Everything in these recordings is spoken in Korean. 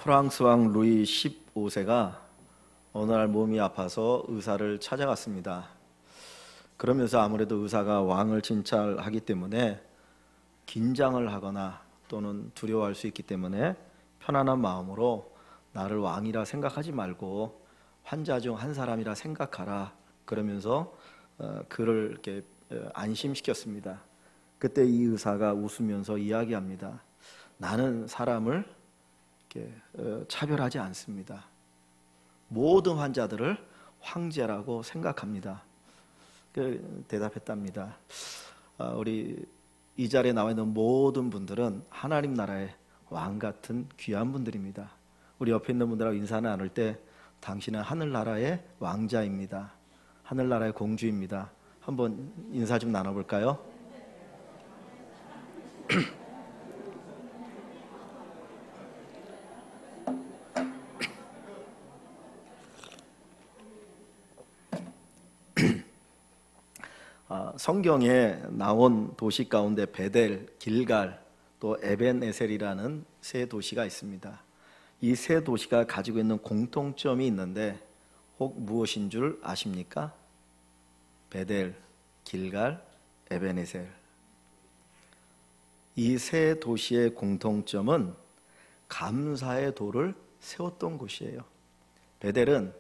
프랑스 왕 루이 15세가 어느 날 몸이 아파서 의사를 찾아갔습니다. 그러면서 아무래도 의사가 왕을 진찰하기 때문에 긴장을 하거나 또는 두려워할 수 있기 때문에 편안한 마음으로 나를 왕이라 생각하지 말고 환자 중 한 사람이라 생각하라, 그러면서 그를 이렇게 안심시켰습니다. 그때 이 의사가 웃으면서 이야기합니다. 나는 사람을 이렇게 차별하지 않습니다. 모든 환자들을 황제라고 생각합니다. 대답했답니다. 우리 이 자리에 나와 있는 모든 분들은 하나님 나라의 왕 같은 귀한 분들입니다. 우리 옆에 있는 분들하고 인사 나눌 때 당신은 하늘나라의 왕자입니다. 하늘나라의 공주입니다. 한번 인사 좀 나눠볼까요? 성경에 나온 도시 가운데 베델, 길갈, 또 에벤에셀이라는 세 도시가 있습니다. 이 세 도시가 가지고 있는 공통점이 있는데 혹 무엇인 줄 아십니까? 베델, 길갈, 에벤에셀. 이 세 도시의 공통점은 감사의 돌을 세웠던 곳이에요. 베델은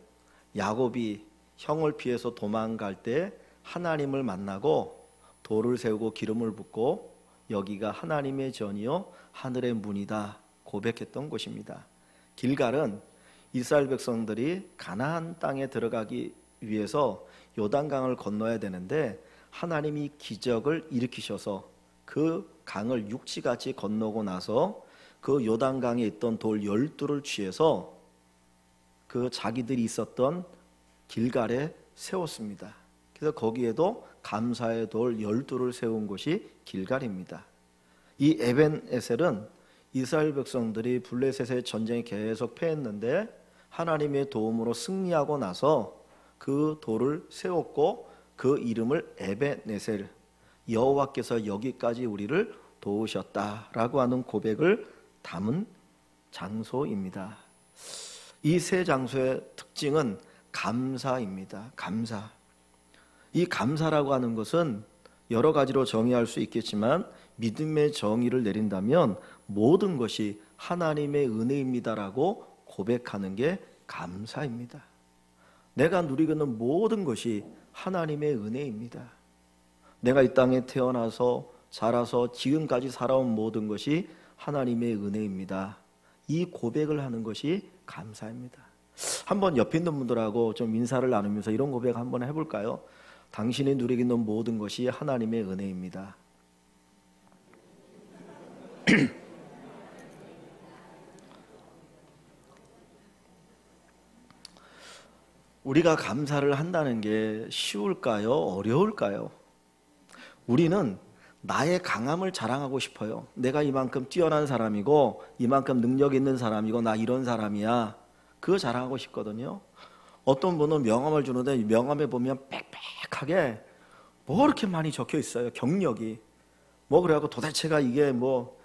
야곱이 형을 피해서 도망갈 때 하나님을 만나고 돌을 세우고 기름을 붓고 여기가 하나님의 전이요 하늘의 문이다 고백했던 곳입니다. 길갈은 이스라엘 백성들이 가나안 땅에 들어가기 위해서 요단강을 건너야 되는데 하나님이 기적을 일으키셔서 그 강을 육지같이 건너고 나서 그 요단강에 있던 돌 12를 취해서 그 자기들이 있었던 길갈에 세웠습니다. 그래서 거기에도 감사의 돌 12를 세운 곳이 길갈입니다. 이 에벤에셀은 이스라엘 백성들이 블레셋의 전쟁에 계속 패했는데 하나님의 도움으로 승리하고 나서 그 돌을 세웠고 그 이름을 에벤에셀, 여호와께서 여기까지 우리를 도우셨다라고 하는 고백을 담은 장소입니다. 이 세 장소의 특징은 감사입니다. 감사. 이 감사라고 하는 것은 여러 가지로 정의할 수 있겠지만 믿음의 정의를 내린다면 모든 것이 하나님의 은혜입니다라고 고백하는 게 감사입니다. 내가 누리고 있는 모든 것이 하나님의 은혜입니다. 내가 이 땅에 태어나서 자라서 지금까지 살아온 모든 것이 하나님의 은혜입니다. 이 고백을 하는 것이 감사입니다. 한번 옆에 있는 분들하고 좀 인사를 나누면서 이런 고백 한번 해볼까요? 당신이 누리고 있는 모든 것이 하나님의 은혜입니다. 우리가 감사를 한다는 게 쉬울까요? 어려울까요? 우리는 나의 강함을 자랑하고 싶어요. 내가 이만큼 뛰어난 사람이고 이만큼 능력 있는 사람이고 나 이런 사람이야. 그거 자랑하고 싶거든요. 어떤 분은 명함을 주는데 명함에 보면 빽빽하게 뭐 이렇게 많이 적혀 있어요. 경력이. 뭐 그래갖고 도대체가 이게 뭐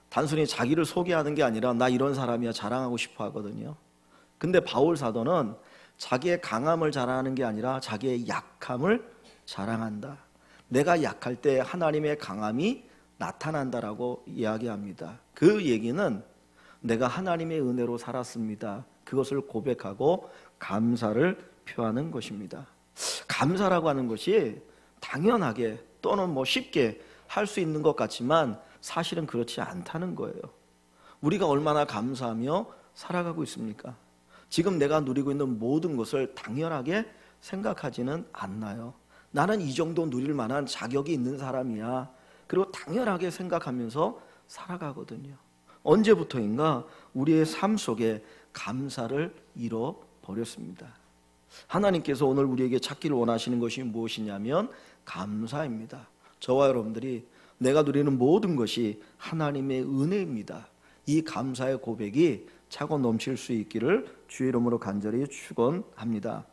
단순히 자기를 소개하는 게 아니라 나 이런 사람이야 자랑하고 싶어 하거든요. 근데 바울 사도는 자기의 강함을 자랑하는 게 아니라 자기의 약함을 자랑한다. 내가 약할 때 하나님의 강함이 나타난다라고 이야기합니다. 그 얘기는 내가 하나님의 은혜로 살았습니다. 그것을 고백하고 감사를 표하는 것입니다. 감사라고 하는 것이 당연하게 또는 뭐 쉽게 할 수 있는 것 같지만 사실은 그렇지 않다는 거예요. 우리가 얼마나 감사하며 살아가고 있습니까? 지금 내가 누리고 있는 모든 것을 당연하게 생각하지는 않나요? 나는 이 정도 누릴 만한 자격이 있는 사람이야. 그리고 당연하게 생각하면서 살아가거든요. 언제부터인가 우리의 삶 속에 감사를 잃어버렸습니다. 하나님께서 오늘 우리에게 찾기를 원하시는 것이 무엇이냐면 감사입니다. 저와 여러분들이 내가 누리는 모든 것이 하나님의 은혜입니다. 이 감사의 고백이 차고 넘칠 수 있기를 주의 이름으로 간절히 축원합니다.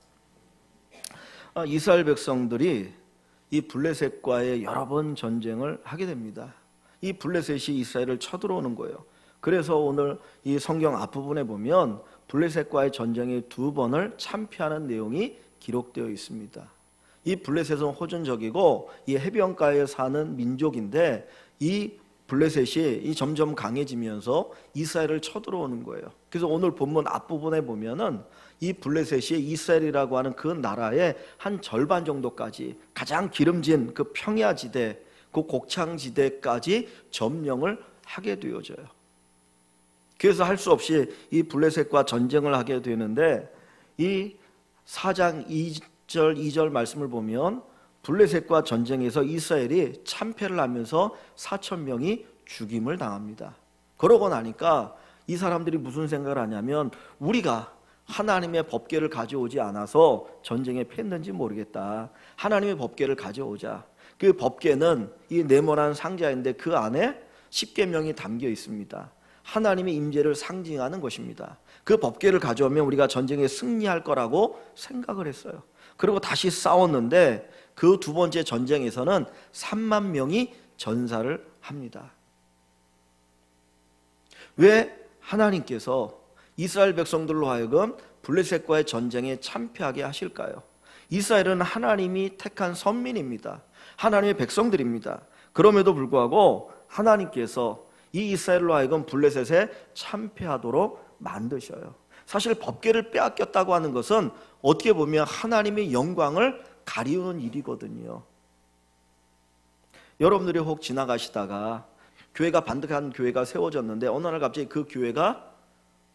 이스라엘 백성들이 이 블레셋과의 여러 번 전쟁을 하게 됩니다. 이 블레셋이 이스라엘을 쳐들어오는 거예요. 그래서 오늘 이 성경 앞부분에 보면 블레셋과의 전쟁의 2번을 참패하는 내용이 기록되어 있습니다. 이 블레셋은 호전적이고 이 해변가에 사는 민족인데 이 블레셋이 점점 강해지면서 이스라엘을 쳐들어오는 거예요. 그래서 오늘 본문 앞부분에 보면은 이 블레셋이 이스라엘이라고 하는 그 나라의 한 절반 정도까지 가장 기름진 그 평야지대, 그 곡창지대까지 점령을 하게 되어져요. 그래서 할 수 없이 이 블레셋과 전쟁을 하게 되는데 이 4장 2절 말씀을 보면 블레셋과 전쟁에서 이스라엘이 참패를 하면서 4,000명이 죽임을 당합니다. 그러고 나니까 이 사람들이 무슨 생각을 하냐면 우리가 하나님의 법궤를 가져오지 않아서 전쟁에 패했는지 모르겠다. 하나님의 법궤를 가져오자. 그 법궤는 이 네모난 상자인데 그 안에 십계명이 담겨 있습니다. 하나님의 임재를 상징하는 것입니다. 그 법궤를 가져오면 우리가 전쟁에 승리할 거라고 생각을 했어요. 그리고 다시 싸웠는데 그 2번째 전쟁에서는 3만 명이 전사를 합니다. 왜 하나님께서 이스라엘 백성들로 하여금 블레셋과의 전쟁에 참패하게 하실까요? 이스라엘은 하나님이 택한 선민입니다. 하나님의 백성들입니다. 그럼에도 불구하고 하나님께서 이 이스라엘로 하여금 블레셋에 참패하도록 만드셔요. 사실 법궤를 빼앗겼다고 하는 것은 어떻게 보면 하나님의 영광을 가리우는 일이거든요. 여러분들이 혹 지나가시다가 교회가 반듯한 교회가 세워졌는데 어느 날 갑자기 그 교회가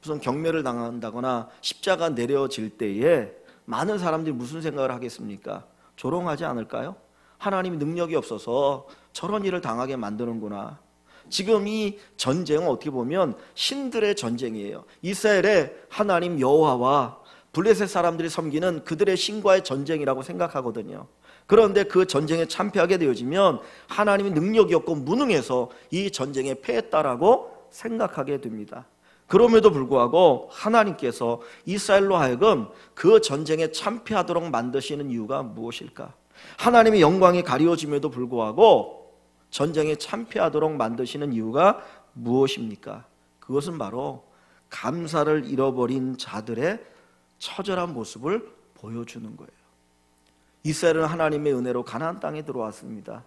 무슨 경매를 당한다거나 십자가 내려질 때에 많은 사람들이 무슨 생각을 하겠습니까? 조롱하지 않을까요? 하나님이 능력이 없어서 저런 일을 당하게 만드는구나. 지금 이 전쟁은 어떻게 보면 신들의 전쟁이에요. 이스라엘의 하나님 여호와와 블레셋 사람들이 섬기는 그들의 신과의 전쟁이라고 생각하거든요. 그런데 그 전쟁에 참패하게 되어지면 하나님이 능력이 없고 무능해서 이 전쟁에 패했다라고 생각하게 됩니다. 그럼에도 불구하고 하나님께서 이스라엘로 하여금 그 전쟁에 참패하도록 만드시는 이유가 무엇일까? 하나님의 영광이 가리워짐에도 불구하고 전쟁에 참패하도록 만드시는 이유가 무엇입니까? 그것은 바로 감사를 잃어버린 자들의 처절한 모습을 보여주는 거예요. 이스라엘은 하나님의 은혜로 가나안 땅에 들어왔습니다.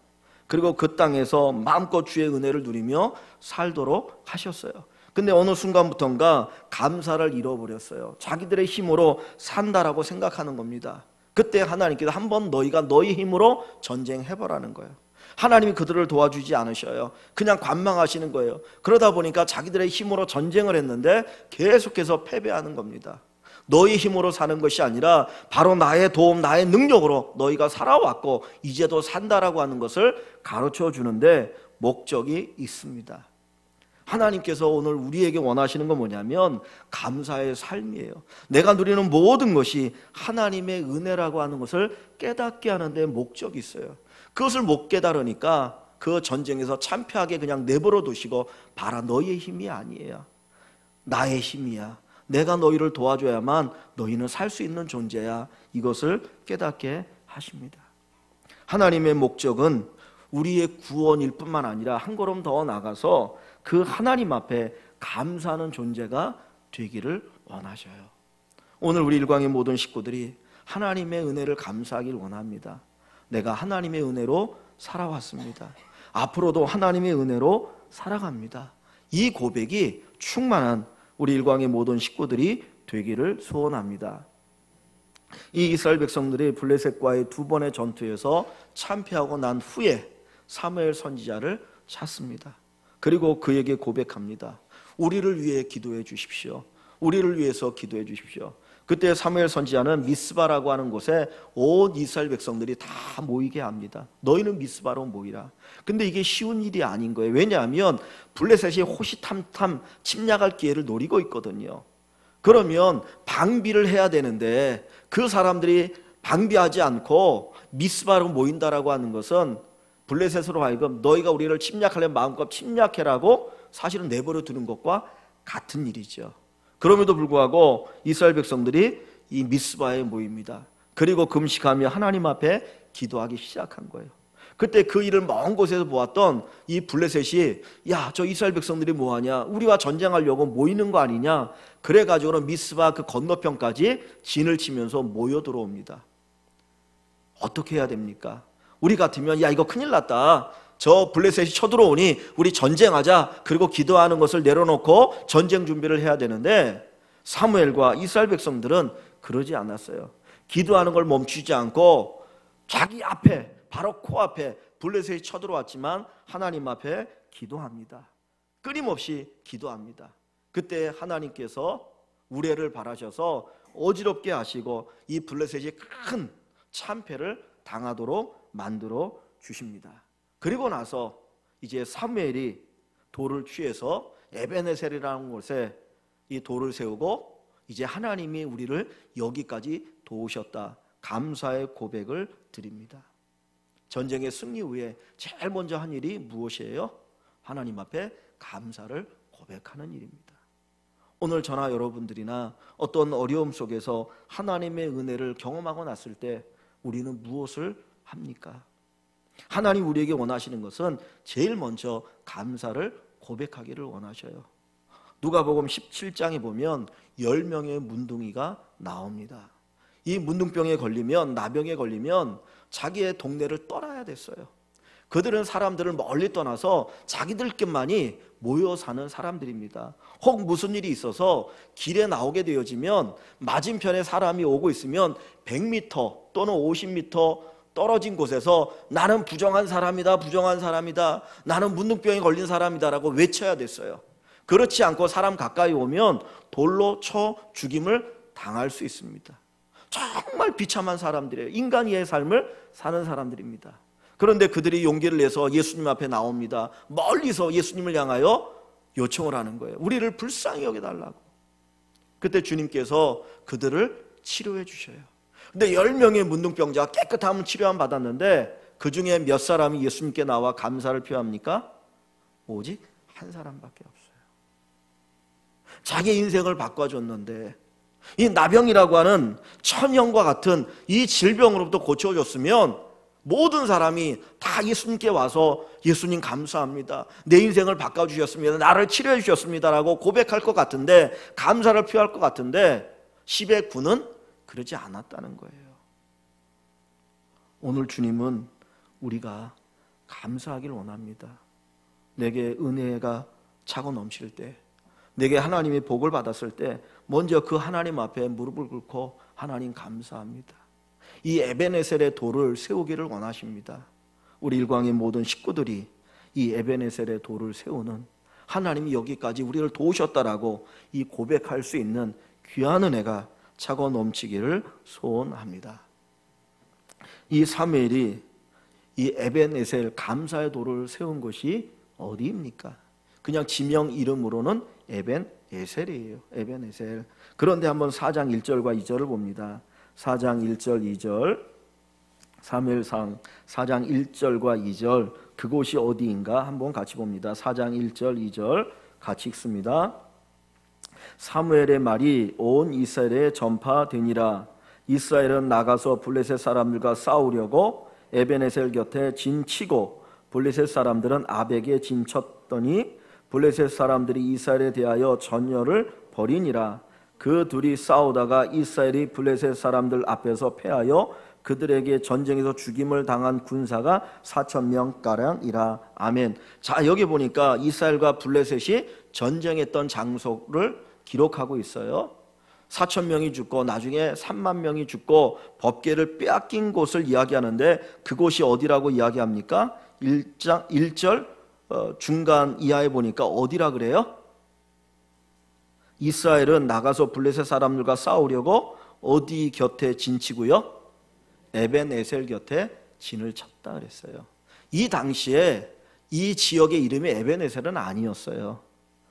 그리고 그 땅에서 마음껏 주의 은혜를 누리며 살도록 하셨어요. 근데 어느 순간부터인가 감사를 잃어버렸어요. 자기들의 힘으로 산다라고 생각하는 겁니다. 그때 하나님께서 한번 너희가 너희 힘으로 전쟁해보라는 거예요. 하나님이 그들을 도와주지 않으셔요. 그냥 관망하시는 거예요. 그러다 보니까 자기들의 힘으로 전쟁을 했는데 계속해서 패배하는 겁니다. 너희 힘으로 사는 것이 아니라 바로 나의 도움, 나의 능력으로 너희가 살아왔고 이제도 산다라고 하는 것을 가르쳐 주는데 목적이 있습니다. 하나님께서 오늘 우리에게 원하시는 건 뭐냐면 감사의 삶이에요. 내가 누리는 모든 것이 하나님의 은혜라고 하는 것을 깨닫게 하는데 목적이 있어요. 그것을 못 깨달으니까 그 전쟁에서 참패하게 그냥 내버려 두시고 봐라 너희의 힘이 아니에요. 나의 힘이야. 내가 너희를 도와줘야만 너희는 살 수 있는 존재야. 이것을 깨닫게 하십니다. 하나님의 목적은 우리의 구원일 뿐만 아니라 한 걸음 더 나가서 그 하나님 앞에 감사하는 존재가 되기를 원하셔요. 오늘 우리 일광의 모든 식구들이 하나님의 은혜를 감사하길 원합니다. 내가 하나님의 은혜로 살아왔습니다. 앞으로도 하나님의 은혜로 살아갑니다. 이 고백이 충만한 우리 일광의 모든 식구들이 되기를 소원합니다. 이 이스라엘 백성들이 블레셋과의 2번의 전투에서 참패하고 난 후에 사무엘 선지자를 찾습니다. 그리고 그에게 고백합니다. 우리를 위해 기도해 주십시오. 우리를 위해서 기도해 주십시오. 그때 사무엘 선지자는 미스바라고 하는 곳에 온 이스라엘 백성들이 다 모이게 합니다. 너희는 미스바로 모이라. 근데 이게 쉬운 일이 아닌 거예요. 왜냐하면 블레셋이 호시탐탐 침략할 기회를 노리고 있거든요. 그러면 방비를 해야 되는데 그 사람들이 방비하지 않고 미스바로 모인다라고 하는 것은 블레셋으로 하여금 너희가 우리를 침략하려면 마음껏 침략해라고 사실은 내버려 두는 것과 같은 일이죠. 그럼에도 불구하고 이스라엘 백성들이 이 미스바에 모입니다. 그리고 금식하며 하나님 앞에 기도하기 시작한 거예요. 그때 그 일을 먼 곳에서 보았던 이 블레셋이 야, 저 이스라엘 백성들이 뭐하냐, 우리와 전쟁하려고 모이는 거 아니냐, 그래가지고는 미스바 그 건너편까지 진을 치면서 모여 들어옵니다. 어떻게 해야 됩니까? 우리 같으면 야, 이거 큰일 났다, 저 블레셋이 쳐들어오니 우리 전쟁하자, 그리고 기도하는 것을 내려놓고 전쟁 준비를 해야 되는데, 사무엘과 이스라엘 백성들은 그러지 않았어요. 기도하는 걸 멈추지 않고 자기 앞에, 바로 코앞에 블레셋이 쳐들어왔지만 하나님 앞에 기도합니다. 끊임없이 기도합니다. 그때 하나님께서 우레를 바라셔서 어지럽게 하시고 이 블레셋이 큰 참패를 당하도록 만들어 주십니다. 그리고 나서 이제 사무엘이 돌을 취해서 에베네셀이라는 곳에 이 돌을 세우고 이제 하나님이 우리를 여기까지 도우셨다, 감사의 고백을 드립니다. 전쟁의 승리 후에 제일 먼저 한 일이 무엇이에요? 하나님 앞에 감사를 고백하는 일입니다. 오늘 저나 여러분들이나 어떤 어려움 속에서 하나님의 은혜를 경험하고 났을 때 우리는 무엇을 합니까? 하나님 우리에게 원하시는 것은 제일 먼저 감사를 고백하기를 원하셔요. 누가복음 17장에 보면 10명의 문둥이가 나옵니다. 이 문둥병에 걸리면, 나병에 걸리면 자기의 동네를 떠나야 됐어요. 그들은 사람들을 멀리 떠나서 자기들끼리만이 모여 사는 사람들입니다. 혹 무슨 일이 있어서 길에 나오게 되어지면 맞은편에 사람이 오고 있으면 100m 또는 50m 떨어진 곳에서 나는 부정한 사람이다, 부정한 사람이다, 나는 문둥병에 걸린 사람이다 라고 외쳐야 됐어요. 그렇지 않고 사람 가까이 오면 돌로 쳐 죽임을 당할 수 있습니다. 정말 비참한 사람들이에요. 인간 이의 삶을 사는 사람들입니다. 그런데 그들이 용기를 내서 예수님 앞에 나옵니다. 멀리서 예수님을 향하여 요청을 하는 거예요. 우리를 불쌍히 여겨달라고. 그때 주님께서 그들을 치료해 주셔요. 근데 10명의 문둥병자가 깨끗함을 치료함 받았는데 그 중에 몇 사람이 예수님께 나와 감사를 표합니까? 오직 한 사람밖에 없어요. 자기 인생을 바꿔줬는데, 이 나병이라고 하는 천형과 같은 이 질병으로부터 고쳐줬으면 모든 사람이 다 예수님께 와서 예수님 감사합니다, 내 인생을 바꿔주셨습니다, 나를 치료해 주셨습니다 라고 고백할 것 같은데, 감사를 표할 것 같은데 10의 9는 그러지 않았다는 거예요. 오늘 주님은 우리가 감사하길 원합니다. 내게 은혜가 차고 넘칠 때, 내게 하나님의 복을 받았을 때 먼저 그 하나님 앞에 무릎을 꿇고 하나님 감사합니다. 이 에베네셀의 돌을 세우기를 원하십니다. 우리 일광의 모든 식구들이 이 에베네셀의 돌을 세우는, 하나님이 여기까지 우리를 도우셨다라고 이 고백할 수 있는 귀한 은혜가 차고 넘치기를 소원합니다. 이 사무엘이 이 에베네셀 감사의 돌을 세운 곳이 어디입니까? 그냥 지명 이름으로는 에벤에셀이에요. 에벤에셀. 그런데 한번 4장 1절과 2절을 봅니다. 4장 1절 2절, 사무엘상 4장 1절과 2절, 그곳이 어디인가 한번 같이 봅니다. 4장 1절 2절 같이 읽습니다. 사무엘의 말이 온 이스라엘에 전파되니라. 이스라엘은 나가서 블레셋 사람들과 싸우려고 에벤에셀 곁에 진치고 블레셋 사람들은 아벡에 진쳤더니 블레셋 사람들이 이스라엘에 대하여 전열을 벌이니라. 그 둘이 싸우다가 이스라엘이 블레셋 사람들 앞에서 패하여 그들에게 전쟁에서 죽임을 당한 군사가 4,000명가량이라. 아멘. 자, 여기 보니까 이스라엘과 블레셋이 전쟁했던 장소를 기록하고 있어요. 4,000명이 죽고 나중에 3만 명이 죽고 법궤를 빼앗긴 곳을 이야기하는데 그곳이 어디라고 이야기합니까? 1절 중간 이하에 보니까 어디라 그래요? 이스라엘은 나가서 블레셋 사람들과 싸우려고 어디 곁에 진치고요? 에벤에셀 곁에 진을 쳤다 그랬어요. 이 당시에 이 지역의 이름이 에벤에셀은 아니었어요.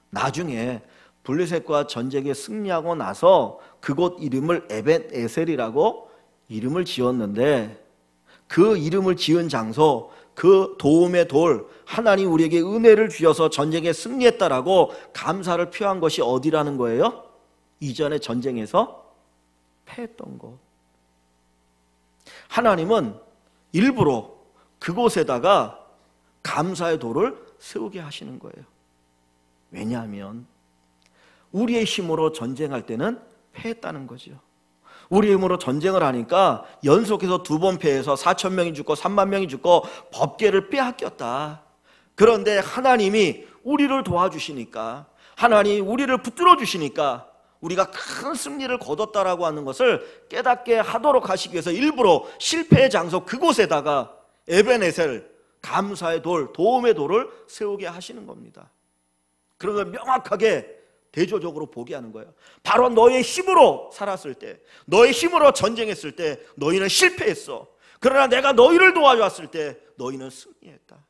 나중에 블레셋과 전쟁에 승리하고 나서 그곳 이름을 에벤에셀이라고 이름을 지었는데, 그 이름을 지은 장소, 그 도움의 돌, 하나님 우리에게 은혜를 주셔서 전쟁에 승리했다라고 감사를 표한 것이 어디라는 거예요? 이전에 전쟁에서 패했던 곳. 하나님은 일부러 그곳에다가 감사의 돌을 세우게 하시는 거예요. 왜냐하면 우리의 힘으로 전쟁할 때는 패했다는 거죠. 우리의 힘으로 전쟁을 하니까 연속해서 2번 패해서 4천 명이 죽고 3만 명이 죽고 법궤를 빼앗겼다. 그런데 하나님이 우리를 도와주시니까, 하나님이 우리를 붙들어 주시니까 우리가 큰 승리를 거뒀다라고 하는 것을 깨닫게 하도록 하시기 위해서 일부러 실패의 장소 그곳에다가 에벤에셀, 감사의 돌, 도움의 돌을 세우게 하시는 겁니다. 그런 걸 명확하게 대조적으로 보게 하는 거예요. 바로 너의 힘으로 살았을 때, 너의 힘으로 전쟁했을 때 너희는 실패했어. 그러나 내가 너희를 도와줬을 때 너희는 승리했다.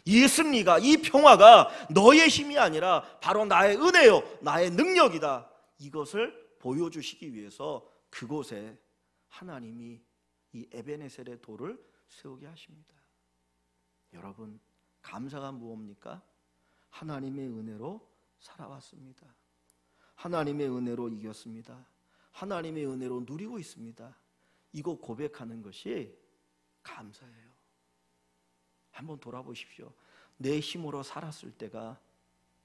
이 승리가, 이 평화가 너의 힘이 아니라 바로 나의 은혜요, 나의 능력이다. 이것을 보여주시기 위해서 그곳에 하나님이 이 에벤에셀의 돌을 세우게 하십니다. 여러분, 감사가 무엇입니까? 하나님의 은혜로 살아왔습니다. 하나님의 은혜로 이겼습니다. 하나님의 은혜로 누리고 있습니다. 이거 고백하는 것이 감사예요. 한번 돌아보십시오. 내 힘으로 살았을 때가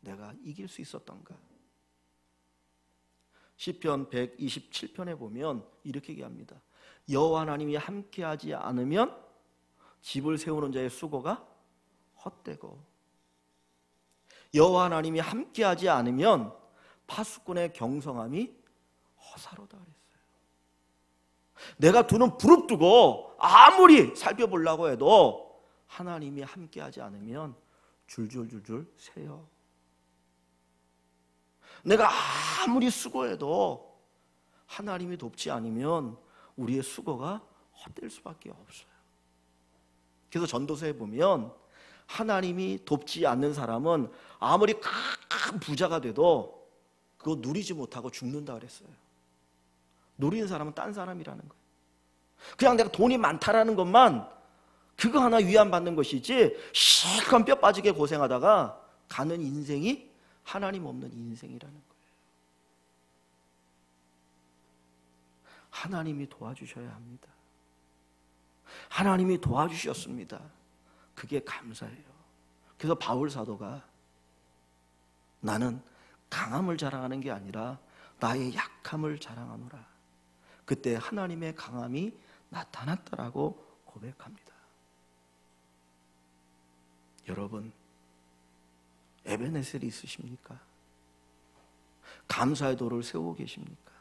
내가 이길 수 있었던가? 시편 127편에 보면 이렇게 얘기합니다. 여호와 하나님이 함께하지 않으면 집을 세우는 자의 수고가 헛되고, 여호와 하나님이 함께하지 않으면 파수꾼의 경성함이 허사로다 그랬어요. 내가 두 눈 부릅뜨고 아무리 살펴보려고 해도 하나님이 함께하지 않으면 줄줄줄줄 새요. 내가 아무리 수고해도 하나님이 돕지 않으면 우리의 수고가 헛될 수밖에 없어요. 그래서 전도서에 보면 하나님이 돕지 않는 사람은 아무리 큰 부자가 돼도 그거 누리지 못하고 죽는다 그랬어요. 누리는 사람은 딴 사람이라는 거예요. 그냥 내가 돈이 많다라는 것만 그거 하나 위안받는 것이지 실컷 뼈 빠지게 고생하다가 가는 인생이 하나님 없는 인생이라는 거예요. 하나님이 도와주셔야 합니다. 하나님이 도와주셨습니다. 그게 감사해요. 그래서 바울 사도가 나는 강함을 자랑하는 게 아니라 나의 약함을 자랑하노라. 그때 하나님의 강함이 나타났다라고 고백합니다. 여러분, 에벤에셀이 있으십니까? 감사의 돌을 세우고 계십니까?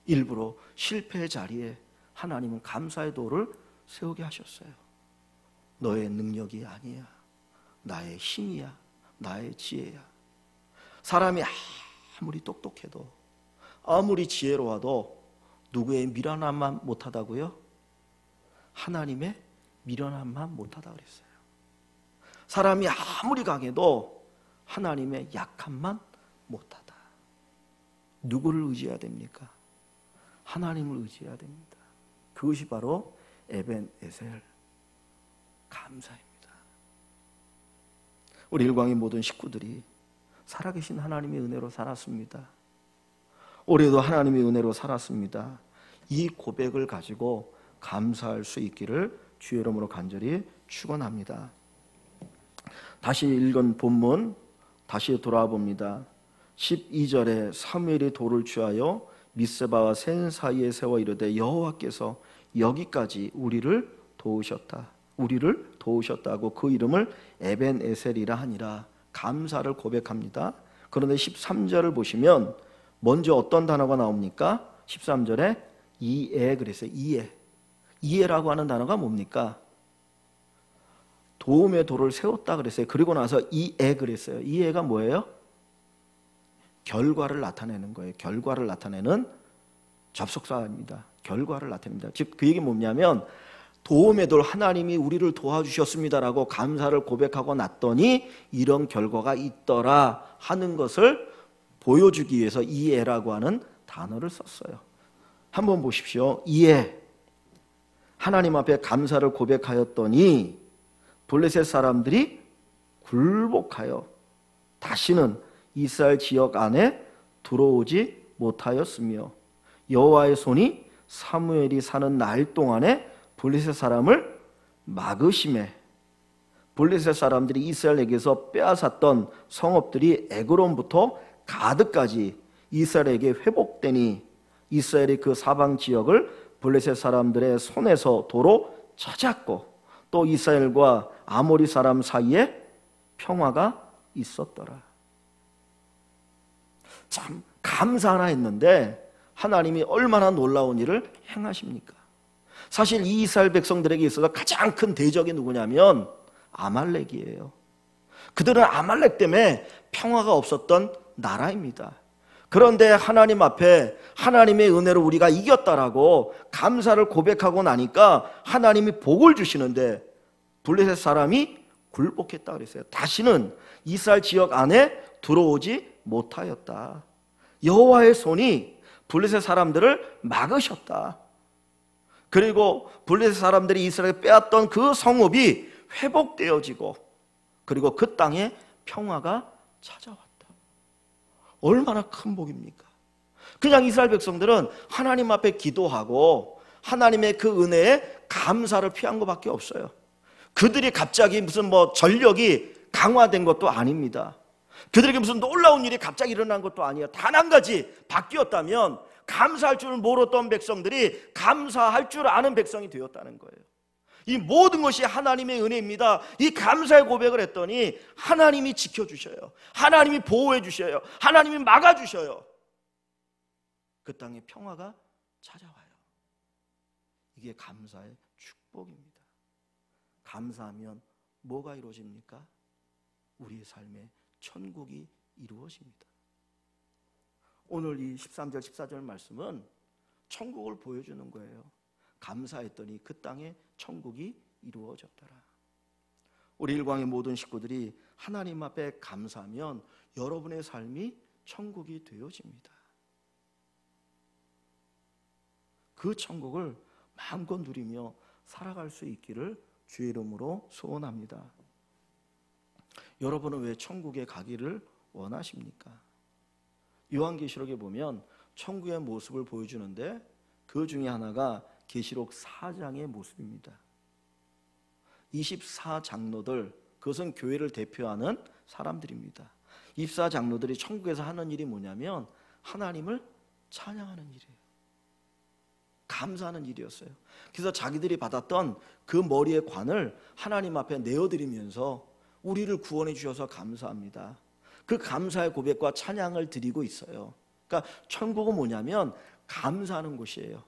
일부러 실패의 자리에 하나님은 감사의 돌을 세우게 하셨어요. 너의 능력이 아니야, 나의 힘이야, 나의 지혜야. 사람이 아무리 똑똑해도 아무리 지혜로워도 누구의 미련함만 못하다고요? 하나님의 미련함만 못하다 그랬어요. 사람이 아무리 강해도 하나님의 약함만 못하다. 누구를 의지해야 됩니까? 하나님을 의지해야 됩니다. 그것이 바로 에벤에셀, 감사입니다. 우리 일광의 모든 식구들이 살아계신 하나님의 은혜로 살았습니다. 올해도 하나님의 은혜로 살았습니다. 이 고백을 가지고 감사할 수 있기를 주의 이름으로 간절히 축원합니다. 다시 읽은 본문 다시 돌아와 봅니다. 12절에 사무엘이 돌을 취하여 밋세바와 센 사이에 세워 이르되 여호와께서 여기까지 우리를 도우셨다고 그 이름을 에벤에셀이라 하니라. 감사를 고백합니다. 그런데 13절을 보시면 먼저 어떤 단어가 나옵니까? 13절에 이에 그랬어요. 이에라고 하는 단어가 뭡니까? 도움의 돌을 세웠다 그랬어요. 그리고 나서 이에 그랬어요. 이에가 뭐예요? 결과를 나타내는 거예요. 결과를 나타내는 접속사입니다. 결과를 나타냅니다. 즉 그 얘기 뭐냐면 도움의 돌, 하나님이 우리를 도와주셨습니다라고 감사를 고백하고 났더니 이런 결과가 있더라 하는 것을 보여주기 위해서 이에라고 하는 단어를 썼어요. 한번 보십시오. 이에 하나님 앞에 감사를 고백하였더니 블레셋 사람들이 굴복하여 다시는 이스라엘 지역 안에 들어오지 못하였으며 여호와의 손이 사무엘이 사는 날 동안에 블레셋 사람을 막으심에 블레셋 사람들이 이스라엘에게서 빼앗았던 성읍들이 에그론부터 가드까지 이스라엘에게 회복되니 이스라엘의 그 사방 지역을 블레셋 사람들의 손에서 도로 찾았고 또 이스라엘과 아모리 사람 사이에 평화가 있었더라. 참 감사하나 했는데 하나님이 얼마나 놀라운 일을 행하십니까? 사실 이 이스라엘 백성들에게 있어서 가장 큰 대적이 누구냐면 아말렉이에요. 그들은 아말렉 때문에 평화가 없었던 나라입니다. 그런데 하나님 앞에 하나님의 은혜로 우리가 이겼다라고 감사를 고백하고 나니까 하나님이 복을 주시는데 블레셋 사람이 굴복했다 그랬어요. 다시는 이스라엘 지역 안에 들어오지 못하였다. 여호와의 손이 블레셋 사람들을 막으셨다. 그리고 블레셋 사람들이 이스라엘에 빼앗던 그 성읍이 회복되어지고 그리고 그 땅에 평화가 찾아왔다. 얼마나 큰 복입니까? 그냥 이스라엘 백성들은 하나님 앞에 기도하고 하나님의 그 은혜에 감사를 피한 것밖에 없어요. 그들이 갑자기 무슨 전력이 강화된 것도 아닙니다. 그들에게 무슨 놀라운 일이 갑자기 일어난 것도 아니에요. 단 한 가지 바뀌었다면 감사할 줄 모르던 백성들이 감사할 줄 아는 백성이 되었다는 거예요. 이 모든 것이 하나님의 은혜입니다. 이 감사의 고백을 했더니 하나님이 지켜주셔요. 하나님이 보호해 주셔요. 하나님이 막아주셔요. 그 땅에 평화가 찾아와요. 이게 감사의 축복입니다. 감사하면 뭐가 이루어집니까? 우리의 삶에 천국이 이루어집니다. 오늘 이 13절 14절 말씀은 천국을 보여주는 거예요. 감사했더니 그 땅에 천국이 이루어졌더라. 우리 일광의 모든 식구들이 하나님 앞에 감사하면 여러분의 삶이 천국이 되어집니다. 그 천국을 마음껏 누리며 살아갈 수 있기를 주의 이름으로 소원합니다. 여러분은 왜 천국에 가기를 원하십니까? 요한계시록에 보면 천국의 모습을 보여주는데 그 중에 하나가 계시록 4장의 모습입니다. 24장로들, 그것은 교회를 대표하는 사람들입니다. 24장로들이 천국에서 하는 일이 뭐냐면 하나님을 찬양하는 일이에요. 감사하는 일이었어요. 그래서 자기들이 받았던 그 머리의 관을 하나님 앞에 내어드리면서 우리를 구원해 주셔서 감사합니다. 그 감사의 고백과 찬양을 드리고 있어요. 그러니까 천국은 뭐냐면 감사하는 곳이에요.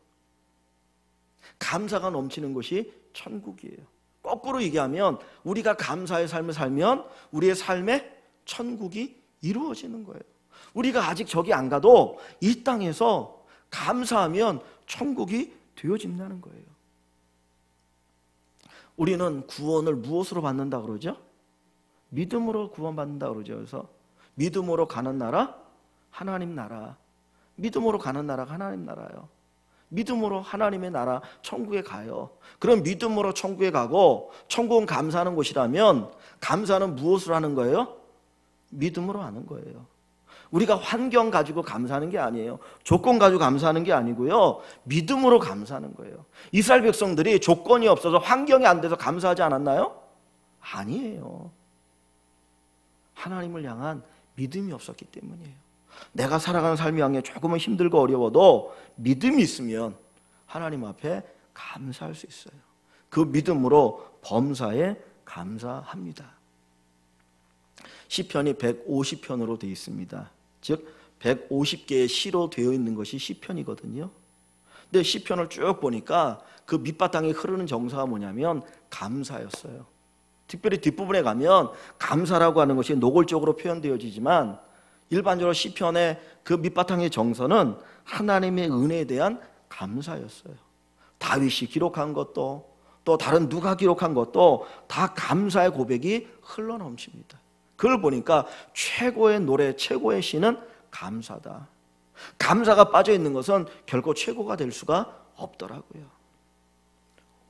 감사가 넘치는 곳이 천국이에요. 거꾸로 얘기하면 우리가 감사의 삶을 살면 우리의 삶에 천국이 이루어지는 거예요. 우리가 아직 저기 안 가도 이 땅에서 감사하면 천국이 되어진다는 거예요. 우리는 구원을 무엇으로 받는다 그러죠? 믿음으로 구원받는다 그러죠. 그래서 믿음으로 가는 나라, 하나님 나라. 믿음으로 가는 나라가 하나님 나라예요. 믿음으로 하나님의 나라 천국에 가요. 그럼 믿음으로 천국에 가고 천국은 감사하는 곳이라면 감사는 무엇으로 하는 거예요? 믿음으로 하는 거예요. 우리가 환경 가지고 감사하는 게 아니에요. 조건 가지고 감사하는 게 아니고요. 믿음으로 감사하는 거예요. 이스라엘 백성들이 조건이 없어서 환경이 안 돼서 감사하지 않았나요? 아니에요. 하나님을 향한 믿음이 없었기 때문이에요. 내가 살아가는 삶이 향해 조금은 힘들고 어려워도 믿음이 있으면 하나님 앞에 감사할 수 있어요. 그 믿음으로 범사에 감사합니다. 시편이 150편으로 되어 있습니다. 즉 150개의 시로 되어 있는 것이 시편이거든요. 근데 시편을 쭉 보니까 그 밑바탕에 흐르는 정서가 뭐냐면 감사였어요. 특별히 뒷부분에 가면 감사라고 하는 것이 노골적으로 표현되어지지만 일반적으로 시편의 그 밑바탕의 정서는 하나님의 은혜에 대한 감사였어요. 다윗이 기록한 것도 또 다른 누가 기록한 것도 다 감사의 고백이 흘러넘칩니다. 그걸 보니까 최고의 노래, 최고의 시는 감사다. 감사가 빠져있는 것은 결코 최고가 될 수가 없더라고요.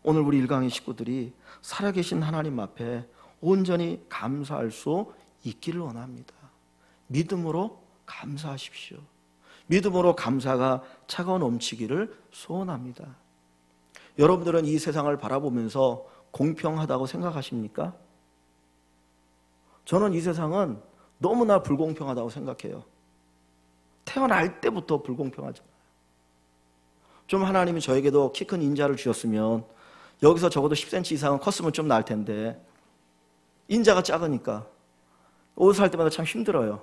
오늘 우리 일강의 식구들이 살아계신 하나님 앞에 온전히 감사할 수 있기를 원합니다. 믿음으로 감사하십시오. 믿음으로 감사가 차가워 넘치기를 소원합니다. 여러분들은 이 세상을 바라보면서 공평하다고 생각하십니까? 저는 이 세상은 너무나 불공평하다고 생각해요. 태어날 때부터 불공평하잖아요. 좀 하나님이 저에게도 키 큰 인자를 주셨으면 여기서 적어도 10cm 이상은 컸으면 좀 나을 텐데 인자가 작으니까 옷 살 때마다 참 힘들어요.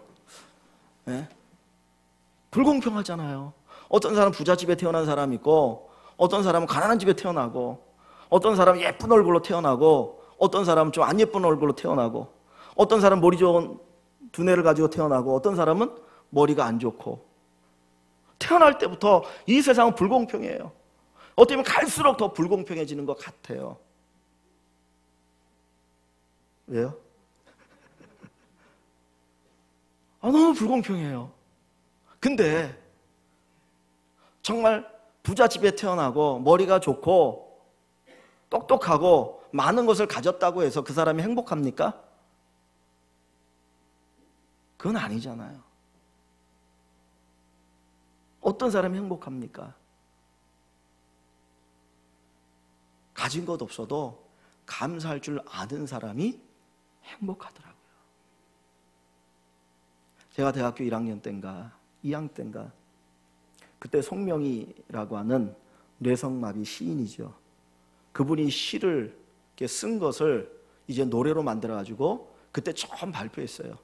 네? 불공평하잖아요. 어떤 사람은 부잣집에 태어난 사람이 있고 어떤 사람은 가난한 집에 태어나고 어떤 사람은 예쁜 얼굴로 태어나고 어떤 사람은 좀 안 예쁜 얼굴로 태어나고 어떤 사람은 머리 좋은 두뇌를 가지고 태어나고 어떤 사람은 머리가 안 좋고 태어날 때부터 이 세상은 불공평해요. 어떻게 보면 갈수록 더 불공평해지는 것 같아요. 왜요? 너무 불공평해요. 근데 정말 부잣집에 태어나고 머리가 좋고 똑똑하고 많은 것을 가졌다고 해서 그 사람이 행복합니까? 그건 아니잖아요. 어떤 사람이 행복합니까? 가진 것 없어도 감사할 줄 아는 사람이 행복하더라고요. 제가 대학교 1학년 때인가 2학년 때인가 그때 송명희라고 하는 뇌성마비 시인이죠. 그분이 시를 이렇게 쓴 것을 이제 노래로 만들어가지고 그때 처음 발표했어요.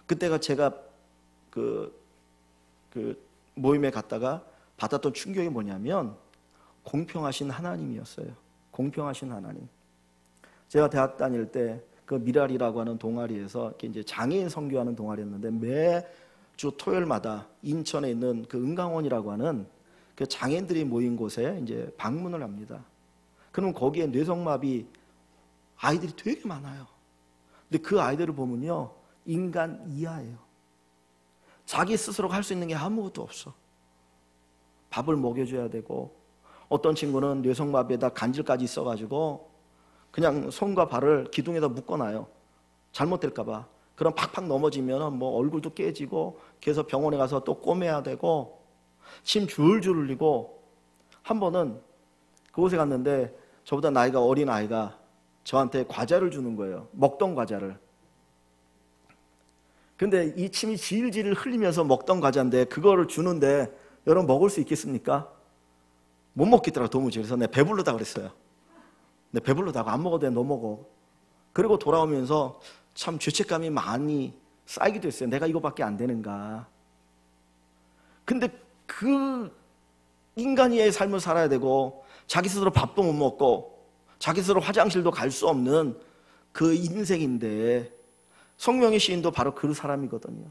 그때가 제가 그 모임에 갔다가 받았던 충격이 뭐냐면 공평하신 하나님이었어요. 공평하신 하나님. 제가 대학 다닐 때 그 미랄이라고 하는 동아리에서 이렇게 이제 장애인 선교하는 동아리였는데 매주 토요일마다 인천에 있는 그 은강원이라고 하는 그 장애인들이 모인 곳에 이제 방문을 합니다. 그럼 거기에 뇌성마비 아이들이 되게 많아요. 근데 그 아이들을 보면요, 인간 이하예요. 자기 스스로 할 수 있는 게 아무것도 없어. 밥을 먹여줘야 되고, 어떤 친구는 뇌성마비에다 간질까지 있어가지고 그냥 손과 발을 기둥에다 묶어놔요. 잘못될까봐. 그럼 팍팍 넘어지면 뭐 얼굴도 깨지고, 그래서 병원에 가서 또 꼬매야 되고, 침 줄줄 흘리고. 한 번은 그곳에 갔는데 저보다 나이가 어린 아이가 저한테 과자를 주는 거예요. 먹던 과자를. 근데 이 침이 질질 흘리면서 먹던 과자인데 그거를 주는데 여러분 먹을 수 있겠습니까? 못 먹겠더라고 도무지. 그래서 내가 배부르다 그랬어요. 내 배부르다고 안 먹어도 돼, 너 먹어. 그리고 돌아오면서 참 죄책감이 많이 쌓이기도 했어요. 내가 이거밖에 안 되는가. 근데 그 인간의 삶을 살아야 되고 자기 스스로 밥도 못 먹고 자기 스스로 화장실도 갈 수 없는 그 인생인데, 송명희 시인도 바로 그 사람이거든요.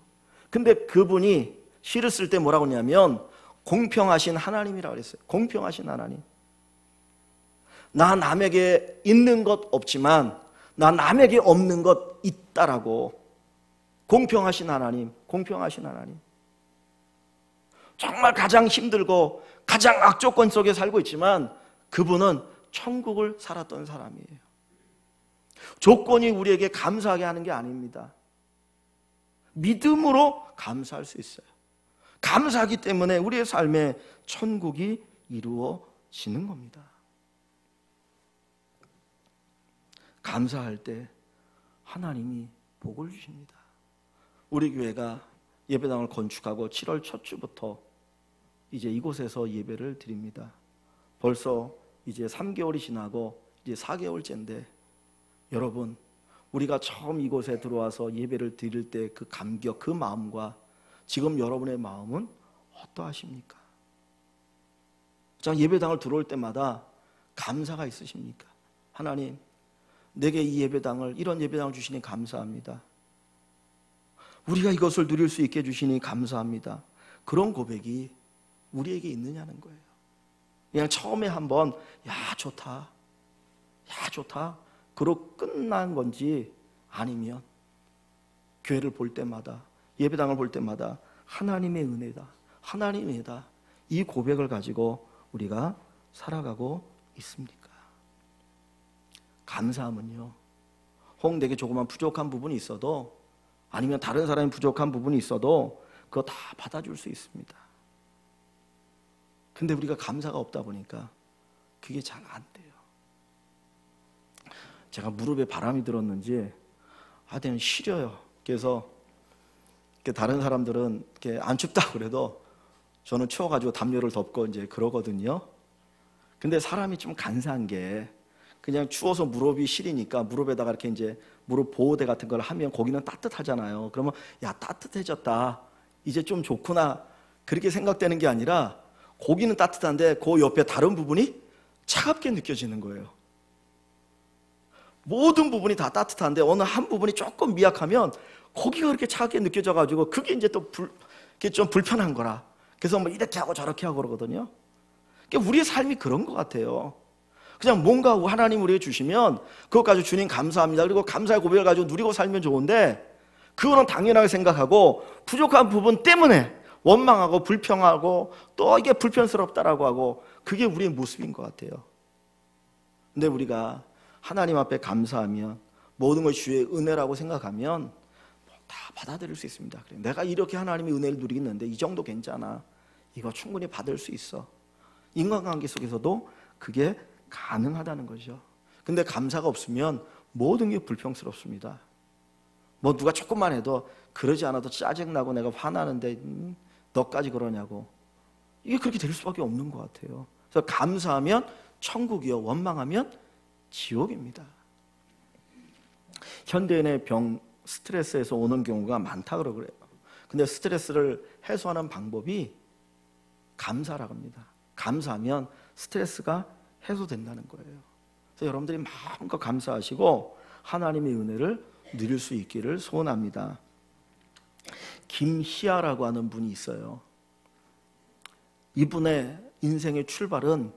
근데 그분이 시를 쓸 때 뭐라고 하냐면 공평하신 하나님이라고 그랬어요. 공평하신 하나님. 나 남에게 있는 것 없지만 나 남에게 없는 것 있다라고. 공평하신 하나님, 공평하신 하나님. 정말 가장 힘들고 가장 악조건 속에 살고 있지만 그분은 천국을 살았던 사람이에요. 조건이 우리에게 감사하게 하는 게 아닙니다. 믿음으로 감사할 수 있어요. 감사하기 때문에 우리의 삶에 천국이 이루어지는 겁니다. 감사할 때 하나님이 복을 주십니다. 우리 교회가 예배당을 건축하고 7월 첫 주부터 이제 이곳에서 예배를 드립니다. 벌써 이제 3개월이 지나고 이제 4개월째인데 여러분, 우리가 처음 이곳에 들어와서 예배를 드릴 때 그 감격, 그 마음과 지금 여러분의 마음은 어떠하십니까? 자, 예배당을 들어올 때마다 감사가 있으십니까? 하나님, 내게 이 예배당을, 이런 예배당을 주시니 감사합니다. 우리가 이것을 누릴 수 있게 해주시니 감사합니다. 그런 고백이 우리에게 있느냐는 거예요. 그냥 처음에 한번 야 좋다, 야 좋다 그러고 끝난 건지, 아니면 교회를 볼 때마다, 예배당을 볼 때마다 하나님의 은혜다, 하나님의 은혜다, 이 고백을 가지고 우리가 살아가고 있습니까? 감사함은요, 혹 내게 조그만 부족한 부분이 있어도, 아니면 다른 사람이 부족한 부분이 있어도 그거 다 받아줄 수 있습니다. 근데 우리가 감사가 없다 보니까 그게 잘 안 돼요. 제가 무릎에 바람이 들었는지 하여튼 시려요. 그래서 다른 사람들은 이렇게 안 춥다 그래도 저는 추워가지고 담요를 덮고 이제 그러거든요. 근데 사람이 좀 간사한 게 그냥 추워서 무릎이 시리니까 무릎에다가 이렇게 이제 무릎 보호대 같은 걸 하면 거기는 따뜻하잖아요. 그러면 야, 따뜻해졌다, 이제 좀 좋구나, 그렇게 생각되는 게 아니라 거기는 따뜻한데 그 옆에 다른 부분이 차갑게 느껴지는 거예요. 모든 부분이 다 따뜻한데 어느 한 부분이 조금 미약하면 거기가 그렇게 차갑게 느껴져가지고 그게 이제 또 좀 불편한 거라. 그래서 뭐 이렇게 하고 저렇게 하고 그러거든요. 그러니까 우리의 삶이 그런 것 같아요. 그냥 뭔가 하나님 우리에게 주시면 그것 가지고 주님 감사합니다, 그리고 감사의 고백을 가지고 누리고 살면 좋은데, 그거는 당연하게 생각하고 부족한 부분 때문에 원망하고 불평하고 또 이게 불편스럽다라고 하고, 그게 우리의 모습인 것 같아요. 근데 우리가 하나님 앞에 감사하면, 모든 것이 주의 은혜라고 생각하면 다 받아들일 수 있습니다. 그래, 내가 이렇게 하나님의 은혜를 누리겠는데 이 정도 괜찮아, 이거 충분히 받을 수 있어. 인간관계 속에서도 그게 가능하다는 거죠. 근데 감사가 없으면 모든 게 불평스럽습니다. 뭐 누가 조금만 해도 그러지 않아도 짜증나고 내가 화나는데 너까지 그러냐고, 이게 그렇게 될 수밖에 없는 것 같아요. 그래서 감사하면 천국이요, 원망하면 지옥입니다. 현대인의 병, 스트레스에서 오는 경우가 많다고 그래요. 근데 스트레스를 해소하는 방법이 감사라고 합니다. 감사하면 스트레스가 해소된다는 거예요. 그래서 여러분들이 마음껏 감사하시고 하나님의 은혜를 누릴 수 있기를 소원합니다. 김희아라고 하는 분이 있어요. 이분의 인생의 출발은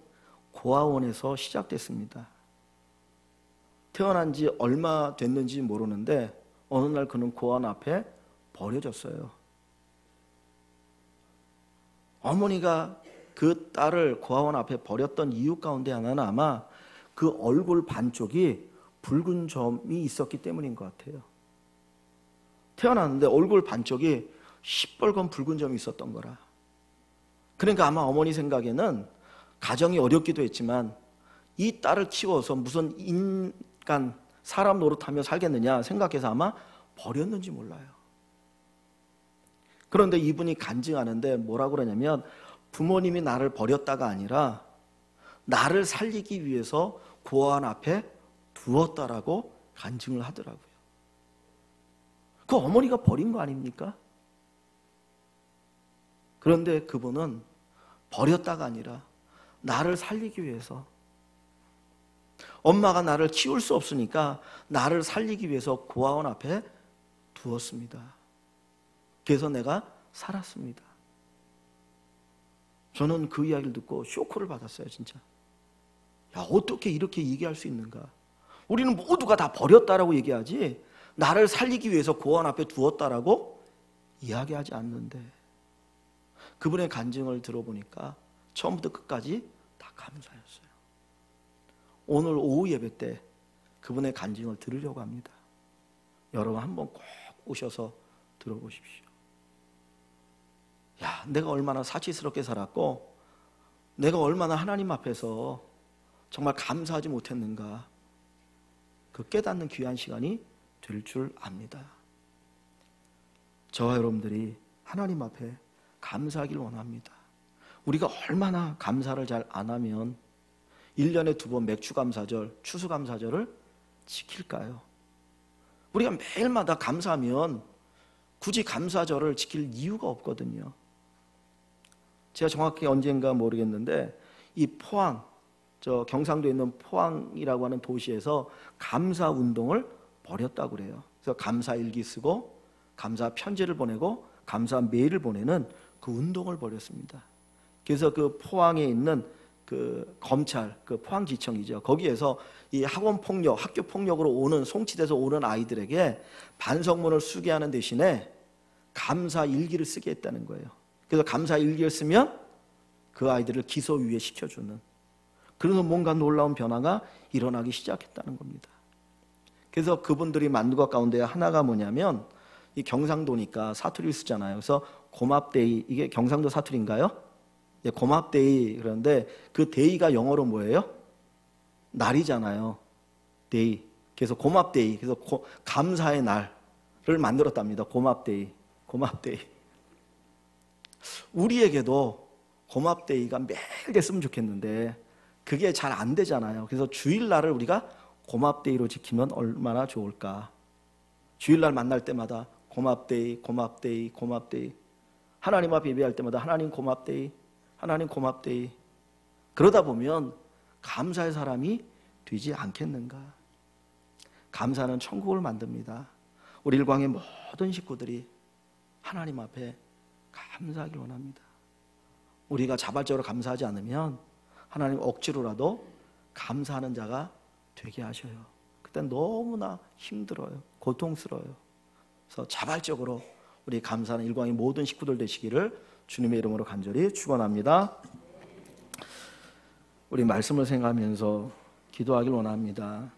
고아원에서 시작됐습니다. 태어난 지 얼마 됐는지 모르는데 어느 날 그는 고아원 앞에 버려졌어요. 어머니가 그 딸을 고아원 앞에 버렸던 이유 가운데 하나는 아마 그 얼굴 반쪽이 붉은 점이 있었기 때문인 것 같아요. 태어났는데 얼굴 반쪽이 시뻘건 붉은 점이 있었던 거라. 그러니까 아마 어머니 생각에는 가정이 어렵기도 했지만 이 딸을 키워서 무슨 인간, 사람 노릇하며 살겠느냐 생각해서 아마 버렸는지 몰라요. 그런데 이분이 간증하는데 뭐라고 그러냐면, 부모님이 나를 버렸다가 아니라 나를 살리기 위해서 고아원 앞에 두었다라고 간증을 하더라고요. 그 어머니가 버린 거 아닙니까? 그런데 그분은 버렸다가 아니라 나를 살리기 위해서, 엄마가 나를 키울 수 없으니까 나를 살리기 위해서 고아원 앞에 두었습니다. 그래서 내가 살았습니다. 저는 그 이야기를 듣고 쇼크를 받았어요. 진짜, 야, 어떻게 이렇게 얘기할 수 있는가? 우리는 모두가 다 버렸다라고 얘기하지 나를 살리기 위해서 고아원 앞에 두었다라고 이야기하지 않는데, 그분의 간증을 들어보니까 처음부터 끝까지 다 감사였어요. 오늘 오후 예배 때 그분의 간증을 들으려고 합니다. 여러분 한번 꼭 오셔서 들어보십시오. 야, 내가 얼마나 사치스럽게 살았고 내가 얼마나 하나님 앞에서 정말 감사하지 못했는가, 그 깨닫는 귀한 시간이 될 줄 압니다. 저와 여러분들이 하나님 앞에 감사하길 원합니다. 우리가 얼마나 감사를 잘 안 하면 1년에 2번 맥추감사절, 추수감사절을 지킬까요? 우리가 매일마다 감사하면 굳이 감사절을 지킬 이유가 없거든요. 제가 정확히 언젠가 모르겠는데 이 포항, 저 경상도에 있는 포항이라고 하는 도시에서 감사 운동을 벌였다고 그래요. 그래서 감사 일기 쓰고 감사 편지를 보내고 감사 메일을 보내는 그 운동을 벌였습니다. 그래서 그 포항에 있는 그 검찰, 그 포항지청이죠. 거기에서 이 학원 폭력, 학교 폭력으로 오는, 송치돼서 오는 아이들에게 반성문을 쓰게 하는 대신에 감사 일기를 쓰게 했다는 거예요. 그래서 감사 일기를 쓰면 그 아이들을 기소유예 시켜주는, 그래서 뭔가 놀라운 변화가 일어나기 시작했다는 겁니다. 그래서 그분들이 만든 것 가운데 하나가 뭐냐면, 이 경상도니까 사투리를 쓰잖아요. 그래서 고맙데이, 이게 경상도 사투리인가요? 예, 고맙데이. 그런데 그 데이가 영어로 뭐예요? 날이잖아요. 데이. 그래서 고맙데이, 그래서 감사의 날을 만들었답니다. 고맙데이, 고맙데이. 우리에게도 고맙데이가 매일 됐으면 좋겠는데 그게 잘 안 되잖아요. 그래서 주일날을 우리가 고맙데이로 지키면 얼마나 좋을까. 주일날 만날 때마다 고맙데이, 고맙데이, 고맙데이. 하나님 앞에 예배할 때마다 하나님 고맙데이, 하나님 고맙데이. 그러다 보면 감사의 사람이 되지 않겠는가. 감사는 천국을 만듭니다. 우리 일광의 모든 식구들이 하나님 앞에 감사하길 원합니다. 우리가 자발적으로 감사하지 않으면 하나님 억지로라도 감사하는 자가 되게 하셔요. 그때 너무나 힘들어요. 고통스러워요. 그래서 자발적으로 우리 감사하는 일광의 모든 식구들 되시기를 주님의 이름으로 간절히 축원합니다. 우리 말씀을 생각하면서 기도하길 원합니다.